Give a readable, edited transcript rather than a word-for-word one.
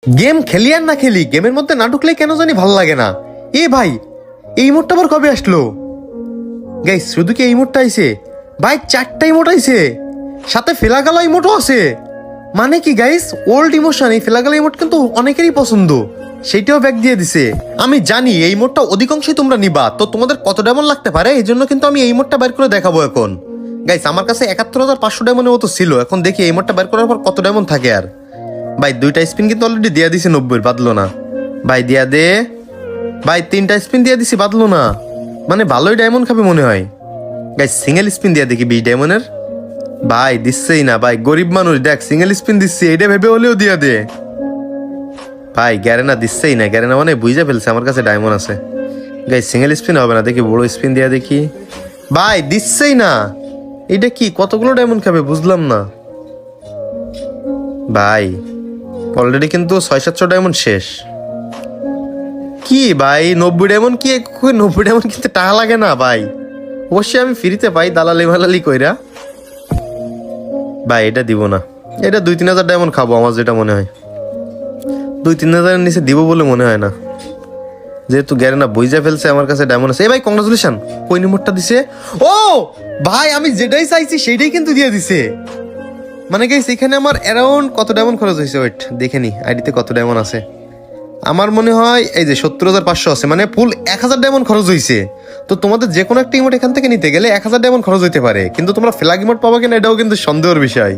Game খেলি আর না খেলি, গেমের মধ্যে না ঢুকলে কেন জানি ভালো লাগে না। এ ভাই, এই ইমোটটা আবার কবে আসলো? গাইস শুধু কি এই ইমোটটা আইছে? ভাই 4টা ইমোট আইছে, সাথে ফেলাগালা ইমোটও আছে। মানে কি গাইস, ওল্ড ইমোশন। এই ফেলাগালা ইমোট কিন্তু অনেকেরই পছন্দ, সেইটাও ব্যাক দিয়ে দিছে। আমি জানি এই ইমোটটা অধিকাংশই তোমরা নিবা, তো তোমাদের কত ডায়মন্ড লাগতে পারে এই জন্য কিন্তু আমি এই ইমোটটা বের করে দেখাবো এখন। গাইস আমার কাছে 71,500 ডায়মন্ডের মতো ছিল, এখন দেখি এই ইমোটটা বের করার পর কত ডায়মন্ড থাকে। আর ভাই 2টা স্পিন কিন্তু অলরেডি দিয়ে দিছে, 90 বাদলো না। ভাই দিয়া দে ভাই, 3টা স্পিন দিয়ে দিছি, বাদলো না। মানে ভালোই ডায়মন্ড খাবে মনে হয়। গাইস সিঙ্গেল স্পিন দিয়ে দেখি 20 ডায়মন্ডের। ভাই দিচ্ছেই না ভাই, গরিব মানুষ দেখ, সিঙ্গেল স্পিন দিচ্ছি, এটা ভেবে হলেও দিয়া দে। ভাই গ্যারেনা দিচ্ছেই না, গ্যারেনা মানে বুঝে ফেলছে আমার কাছে ডায়মন্ড আছে। গাইস সিঙ্গেল স্পিন হবে না, দেখি বড় স্পিন দিয়া দেখি। ভাই দিচ্ছেই না, এটা কি কতগুলো ডায়মন্ড খাবে বুঝলাম না। ভাই অলরেডি কিন্তু 600-700 ডায়মন্ড শেষ। কি ভাই 90 ডায়মন্ড, কি 90 ডায়মন্ড কিন্তু টাকা লাগে না ভাই। অবশ্যই আমি ফ্রিতে পাই দালালি মালালি কইরা। ভাই এটা দিব না, এটা 2-3 হাজার ডায়মন্ড খাবো আমার যেটা মনে হয়। 2-3 হাজারের নিচে দিব বলে মনে হয় না, যেহেতু গ্যারেনা বইজা ফেলছে আমার কাছে ডায়মন্ড আছে। এই ভাই কংগ্রাচুলেশন, কই নিমোটটা দিছে? ও ভাই আমি যেটাই চাইছি সেইটাই কিন্তু দিয়ে দিছে। মানে গাইস এখানে আমার অ্যারাউন্ড কত ডায়মন্ড খরচ হয়েছে, ওয়েট দেখে নি আইডিতে কত ডায়মন্ড আছে। আমার মনে হয় এই যে 70,500 আছে, মানে ফুল 1000 ডায়মন্ড খরচ হয়েছে। তো তোমাদের যে কোনো একটা ইমোট এখান থেকে নিতে গেলে 1000 ডায়মন্ড খরচ হইতে পারে, কিন্তু তোমরা ফ্ল্যাগ ইমোট পাবা কিনা এটাও কিন্তু সন্দেহের বিষয়।